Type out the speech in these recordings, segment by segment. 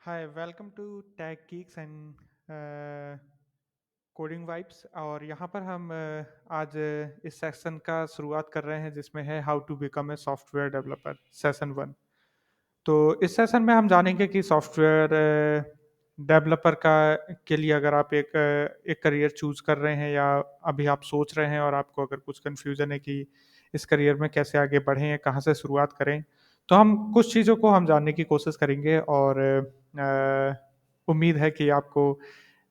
Hi welcome to tech geeks and coding vibes. और यहाँ पर हम आज इस सेक्शन का शुरुआत कर रहे हैं जिसमें है how to become a software developer session one. तो इस सेशन में हम जानेंगे कि सॉफ्टवेयर डेवलपर का के लिए अगर आप एक करियर चूज कर रहे हैं या अभी आप सोच रहे हैं और आपको अगर कुछ कन्फ्यूजन है कि इस करियर में कैसे आगे बढ़ें या कहाँ से शुरुआत करें, तो हम कुछ चीज़ों को हम जानने की कोशिश करेंगे। और उम्मीद है कि आपको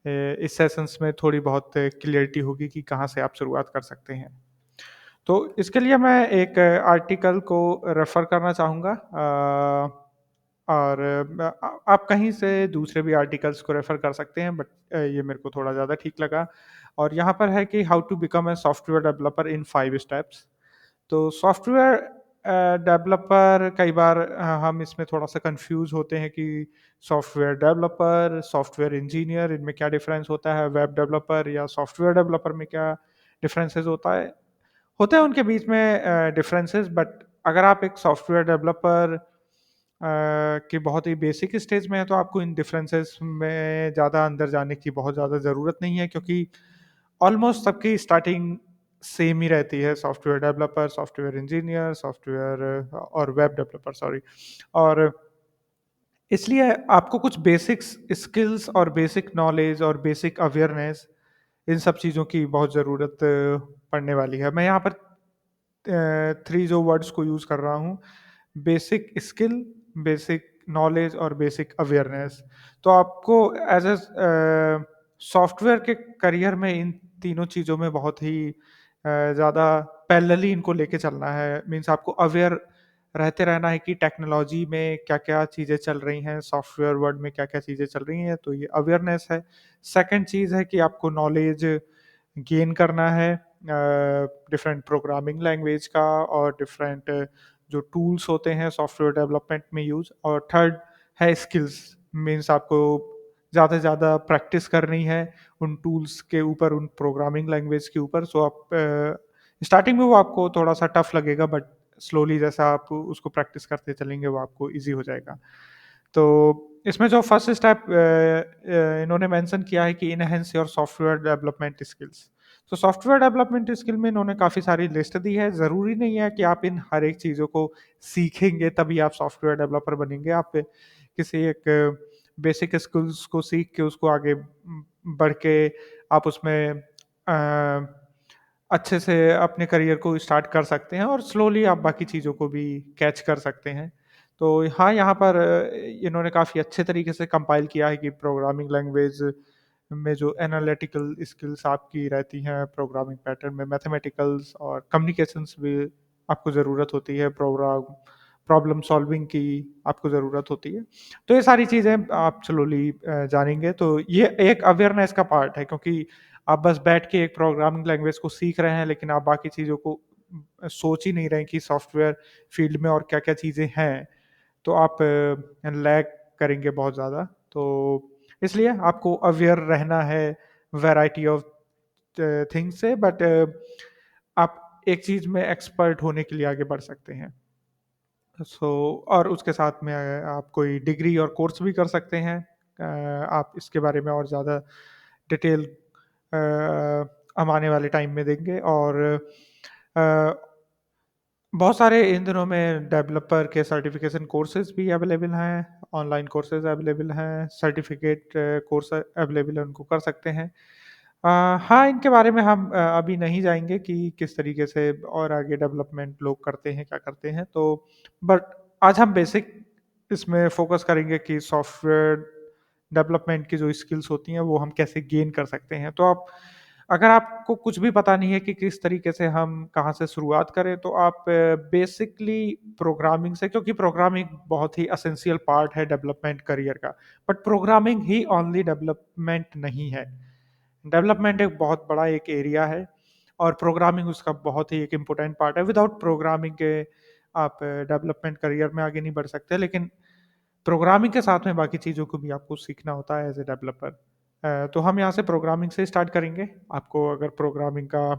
इस सेशंस में थोड़ी बहुत क्लियरिटी होगी कि कहाँ से आप शुरुआत कर सकते हैं। तो इसके लिए मैं एक आर्टिकल को रेफर करना चाहूँगा, और आप कहीं से दूसरे भी आर्टिकल्स को रेफर कर सकते हैं, बट ये मेरे को थोड़ा ज़्यादा ठीक लगा। और यहाँ पर है कि how to become a software developer in 5 steps. तो सॉफ्टवेयर डेवलपर कई बार हम इसमें थोड़ा सा कंफ्यूज होते हैं कि सॉफ्टवेयर डेवलपर, सॉफ्टवेयर इंजीनियर, इनमें क्या डिफरेंस होता है, वेब डेवलपर या सॉफ्टवेयर डेवलपर में क्या डिफरेंसेस होते हैं उनके बीच में डिफरेंसेस। बट अगर आप एक सॉफ्टवेयर डेवलपर के बहुत ही बेसिक स्टेज में है तो आपको इन डिफरेंसेस में ज़्यादा अंदर जाने की बहुत ज़्यादा ज़रूरत नहीं है, क्योंकि ऑलमोस्ट सबकी स्टार्टिंग सेम ही रहती है। Software developer, software engineer, software और वेब डेवलपर, सॉरी। और इसलिए आपको कुछ बेसिक्स स्किल्स और बेसिक नॉलेज और बेसिक अवेयरनेस, इन सब चीज़ों की बहुत ज़रूरत पड़ने वाली है। मैं यहाँ पर 3 जो वर्ड्स को यूज़ कर रहा हूँ: बेसिक स्किल, बेसिक नॉलेज और बेसिक अवेयरनेस। तो आपको एज सॉफ्टवेयर के करियर में इन तीनों चीज़ों में बहुत ही ज़्यादा पैरेलली इनको लेके चलना है। मीन्स आपको अवेयर रहते रहना है कि टेक्नोलॉजी में क्या-क्या चीज़ें चल रही हैं, सॉफ्टवेयर वर्ल्ड में क्या-क्या चीज़ें चल रही हैं, तो ये अवेयरनेस है। सेकंड चीज़ है कि आपको नॉलेज गेन करना है डिफरेंट प्रोग्रामिंग लैंग्वेज का और डिफरेंट जो टूल्स होते हैं सॉफ्टवेयर डेवलपमेंट में यूज। और थर्ड है स्किल्स। मीन्स आपको ज़्यादा से ज़्यादा प्रैक्टिस करनी है उन टूल्स के ऊपर, उन प्रोग्रामिंग लैंग्वेज के ऊपर। सो आप स्टार्टिंग में वो आपको थोड़ा सा टफ लगेगा, बट स्लोली जैसा आप उसको प्रैक्टिस करते चलेंगे वो आपको ईजी हो जाएगा। तो इसमें जो फर्स्ट स्टेप इन्होंने मेंशन किया है कि enhance your software development skills. तो सॉफ्टवेयर डेवलपमेंट स्किल में इन्होंने काफ़ी सारी लिस्ट दी है। ज़रूरी नहीं है कि आप इन हर एक चीज़ों को सीखेंगे तभी आप सॉफ्टवेयर डेवलपर बनेंगे। आप किसी एक बेसिक स्किल्स को सीख के उसको आगे बढ़ के आप उसमें अच्छे से अपने करियर को स्टार्ट कर सकते हैं और स्लोली आप बाकी चीज़ों को भी कैच कर सकते हैं। तो हाँ, यहाँ पर इन्होंने काफ़ी अच्छे तरीके से कंपाइल किया है कि प्रोग्रामिंग लैंग्वेज में जो एनालिटिकल स्किल्स आपकी रहती हैं, प्रोग्रामिंग पैटर्न में मैथमेटिकल्स और कम्युनिकेशंस भी आपको ज़रूरत होती है, प्रॉब्लम सॉल्विंग की आपको ज़रूरत होती है। तो ये सारी चीज़ें आप स्लोली जानेंगे। तो ये एक अवेयरनेस का पार्ट है, क्योंकि आप बस बैठ के एक प्रोग्रामिंग लैंग्वेज को सीख रहे हैं लेकिन आप बाकी चीज़ों को सोच ही नहीं रहे हैं कि सॉफ्टवेयर फील्ड में और क्या-क्या चीज़ें हैं। तो आप लैग करेंगे बहुत ज़्यादा। तो इसलिए आपको अवेयर रहना है वैरायटी ऑफ थिंग्स से, बट आप एक चीज़ में एक्सपर्ट होने के लिए आगे बढ़ सकते हैं। सो और उसके साथ में आप कोई डिग्री और कोर्स भी कर सकते हैं। आप इसके बारे में और ज़्यादा डिटेल हम आने वाले टाइम में देंगे। और अ, बहुत सारे इन दिनों में डेवलपर के सर्टिफिकेशन कोर्सेज भी अवेलेबल हैं, ऑनलाइन कोर्सेज अवेलेबल हैं, सर्टिफिकेट कोर्स अवेलेबल है, उनको कर सकते हैं। हाँ, इनके बारे में हम अभी नहीं जाएंगे कि किस तरीके से और आगे डेवलपमेंट लोग करते हैं, क्या करते हैं। तो बट आज हम बेसिक इसमें फोकस करेंगे कि सॉफ्टवेयर डेवलपमेंट की जो स्किल्स होती हैं वो हम कैसे गेन कर सकते हैं। तो आप, अगर आपको कुछ भी पता नहीं है कि किस तरीके से हम कहाँ से शुरुआत करें, तो आप बेसिकली प्रोग्रामिंग से, क्योंकि प्रोग्रामिंग बहुत ही असेंशियल पार्ट है डेवलपमेंट करियर का। But programming he only development नहीं है। डेवलपमेंट एक बहुत बड़ा एक एरिया है और प्रोग्रामिंग उसका बहुत ही एक इम्पोर्टेंट पार्ट है। विदाउट प्रोग्रामिंग के आप डेवलपमेंट करियर में आगे नहीं बढ़ सकते, लेकिन प्रोग्रामिंग के साथ में बाकी चीज़ों को भी आपको सीखना होता है एज ए डेवलपर। तो हम यहाँ से प्रोग्रामिंग से स्टार्ट करेंगे। आपको अगर प्रोग्रामिंग का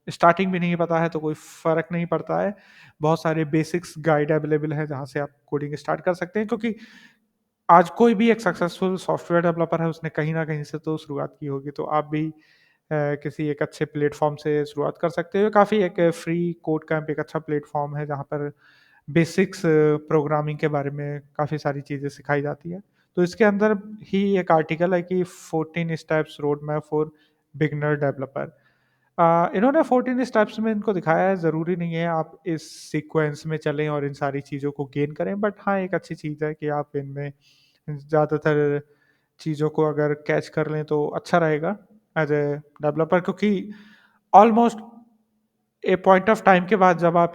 स्टार्टिंग भी नहीं पता है तो कोई फ़र्क नहीं पड़ता है। बहुत सारे बेसिक्स गाइड अवेलेबल हैं जहाँ से आप कोडिंग स्टार्ट कर सकते हैं, क्योंकि आज कोई भी एक सक्सेसफुल सॉफ्टवेयर डेवलपर है, उसने कहीं न कहीं से तो शुरुआत की होगी, तो आप भी किसी एक अच्छे प्लेटफ़ॉर्म से शुरुआत कर सकते हो। काफ़ी एक फ्री कोड कैंप एक अच्छा प्लेटफ़ॉर्म है, जहाँ पर बेसिक्स प्रोग्रामिंग के बारे में काफ़ी सारी चीज़ें सिखाई जाती हैं। तो इसके अंदर ही एक आर्टिकल है कि 14 steps road map for beginner developer. इन्होंने 14 स्टेप्स में इनको दिखाया है, ज़रूरी नहीं है आप इस सीक्वेंस में चलें और इन सारी चीज़ों को गेन करें, बट हाँ, एक अच्छी चीज़ है कि आप इनमें ज़्यादातर चीज़ों को अगर कैच कर लें तो अच्छा रहेगा एज़ ए डेवलपर, क्योंकि almost A point of time के बाद जब आप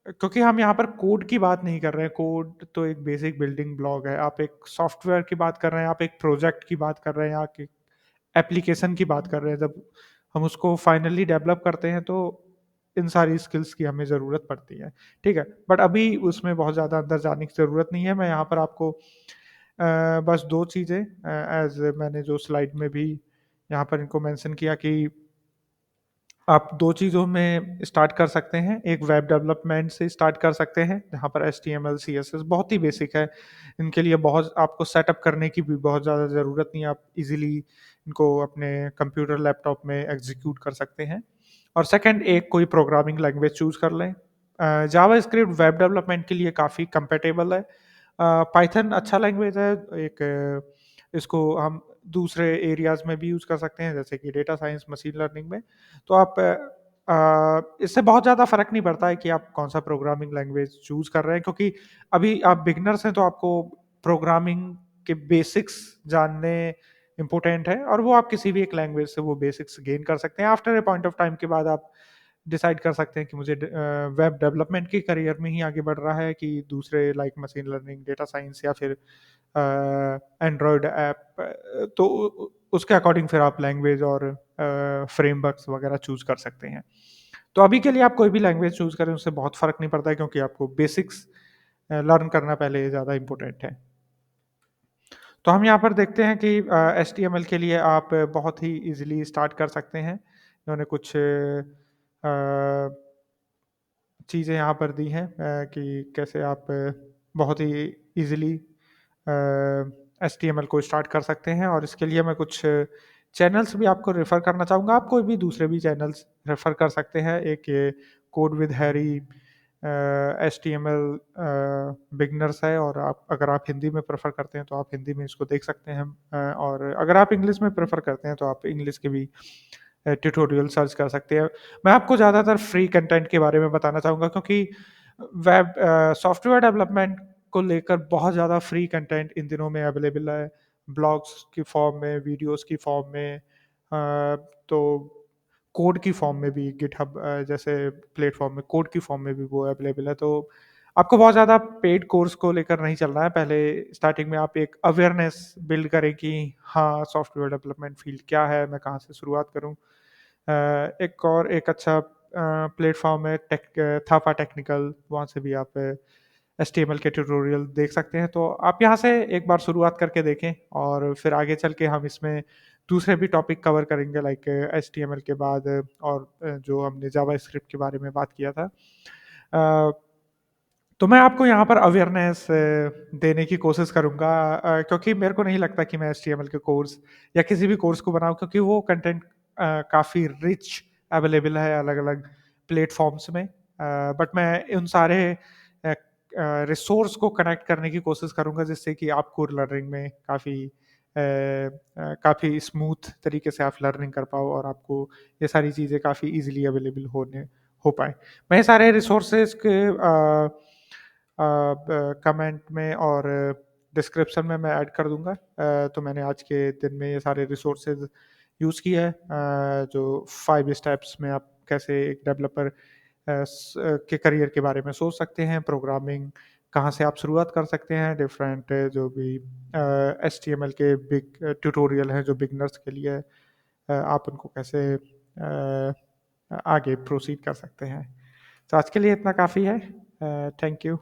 क्योंकि हम यहाँ पर कोड की बात नहीं कर रहे हैं, कोड तो एक बेसिक बिल्डिंग ब्लॉक है। आप एक सॉफ्टवेयर की बात कर रहे हैं, आप एक प्रोजेक्ट की बात कर रहे हैं, आप एक एप्लीकेशन की बात कर रहे हैं। जब हम उसको फाइनली डेवलप करते हैं तो इन सारी स्किल्स की हमें ज़रूरत पड़ती है, ठीक है? बट अभी उसमें बहुत ज़्यादा अंदर जाने की ज़रूरत नहीं है। मैं यहाँ पर आपको बस 2 चीज़ें एज़ मैंने जो स्लाइड में भी यहाँ पर इनको मेंशन किया कि आप 2 चीज़ों में स्टार्ट कर सकते हैं। एक वेब डेवलपमेंट से स्टार्ट कर सकते हैं, जहाँ पर एचटीएमएल, सीएसएस बहुत ही बेसिक है। इनके लिए बहुत आपको सेटअप करने की भी बहुत ज़्यादा ज़रूरत नहीं है। आप इज़िली इनको अपने कंप्यूटर, लैपटॉप में एग्ज़ीक्यूट कर सकते हैं। और सेकंड, एक कोई प्रोग्रामिंग लैंग्वेज चूज़ कर लें। जावास्क्रिप्ट वेब डेवलपमेंट के लिए काफ़ी कंपैटिबल है। पाइथन अच्छा लैंग्वेज है। एक इसको हम दूसरे एरियाज़ में भी यूज़ कर सकते हैं, जैसे कि डेटा साइंस, मशीन लर्निंग में। तो आप इससे बहुत ज़्यादा फ़र्क नहीं पड़ता है कि आप कौन-सा प्रोग्रामिंग लैंग्वेज चूज़ कर रहे हैं, क्योंकि अभी आप बिगिनर्स हैं, तो आपको प्रोग्रामिंग के बेसिक्स जानने इम्पोर्टेंट है, और वो आप किसी भी एक लैंग्वेज से वो बेसिक्स गेन कर सकते हैं। After a point of time के बाद आप डिसाइड कर सकते हैं कि मुझे वेब डेवलपमेंट के करियर में ही आगे बढ़ रहा है, कि दूसरे like machine learning, data science, या फिर एंड्रॉयड ऐप। तो उसके अकॉर्डिंग फिर आप लैंग्वेज और फ्रेमवर्क्स वगैरह चूज़ कर सकते हैं। तो अभी के लिए आप कोई भी लैंग्वेज चूज़ करें, उससे बहुत फ़र्क नहीं पड़ता है, क्योंकि आपको बेसिक्स लर्न करना पहले ज़्यादा इम्पोर्टेंट है। तो हम यहाँ पर देखते हैं कि एचटीएमएल के लिए आप बहुत ही ईज़िली स्टार्ट कर सकते हैं। इन्होंने कुछ चीज़ें यहाँ पर दी हैं कि कैसे आप बहुत ही ईज़िली एचटीएमएल को स्टार्ट कर सकते हैं, और इसके लिए मैं कुछ चैनल्स भी आपको रेफ़र करना चाहूँगा। आप कोई भी दूसरे भी चैनल्स रेफ़र कर सकते हैं। एक ये code with Harry HTML beginners है, और आप अगर आप हिंदी में प्रेफ़र करते हैं तो आप हिंदी में इसको देख सकते हैं। और अगर आप इंग्लिश में प्रेफ़र करते हैं तो आप इंग्लिश के भी ट्यूटोरियल सर्च कर सकते हैं। मैं आपको ज़्यादातर फ्री कंटेंट के बारे में बताना चाहूँगा, क्योंकि सॉफ्टवेयर डेवलपमेंट को लेकर बहुत ज़्यादा फ्री कंटेंट इन दिनों में अवेलेबल है। ब्लॉग्स की फॉर्म में, वीडियोज़ की फॉर्म में, तो कोड की फॉर्म में भी, गिटहब जैसे प्लेटफ़ॉर्म में कोड की फॉर्म में भी वो अवेलेबल है। तो आपको बहुत ज़्यादा पेड कोर्स को लेकर नहीं चलना है। पहले स्टार्टिंग में आप एक अवेयरनेस बिल्ड करें कि हाँ, सॉफ्टवेयर डेवलपमेंट फ़ील्ड क्या है, मैं कहाँ से शुरुआत करूँ। एक और एक अच्छा प्लेटफ़ॉर्म है थापा टेक्निकल, वहाँ से भी आप एचटीएमएल के ट्यूटोरियल देख सकते हैं। तो आप यहाँ से एक बार शुरुआत करके देखें, और फिर आगे चल के हम इसमें दूसरे भी टॉपिक कवर करेंगे, लाइक एचटीएमएल के बाद, और जो हमने जावास्क्रिप्ट के बारे में बात किया था। अ, तो मैं आपको यहाँ पर अवेयरनेस देने की कोशिश करूँगा, क्योंकि मेरे को नहीं लगता कि मैं एचटीएमएल के कोर्स या किसी भी कोर्स को बनाऊँ, क्योंकि वो कंटेंट काफ़ी रिच अवेलेबल है अलग-अलग प्लेटफ़ॉर्म्स में। बट मैं उन सारे रिसोर्स को कनेक्ट करने की कोशिश करूँगा, जिससे कि आपको लर्निंग में काफ़ी स्मूथ तरीके से आप लर्निंग कर पाओ, और आपको ये सारी चीज़ें काफ़ी ईज़िली अवेलेबल हो पाएँ। मैं ये सारे रिसोर्सेज़ के कमेंट में और डिस्क्रिप्शन में मैं ऐड कर दूँगा। तो मैंने आज के दिन में ये सारे रिसोर्सेज़ यूज़ किए हैं, जो 5 स्टेप्स में आप कैसे एक डेवलपर के करियर के बारे में सोच सकते हैं, प्रोग्रामिंग कहाँ से आप शुरुआत कर सकते हैं, डिफरेंट जो भी एचटीएमएल के बिग ट्यूटोरियल हैं जो बिगिनर्स के लिए है, आप उनको कैसे आगे प्रोसीड कर सकते हैं। तो आज के लिए इतना काफ़ी है। Thank you.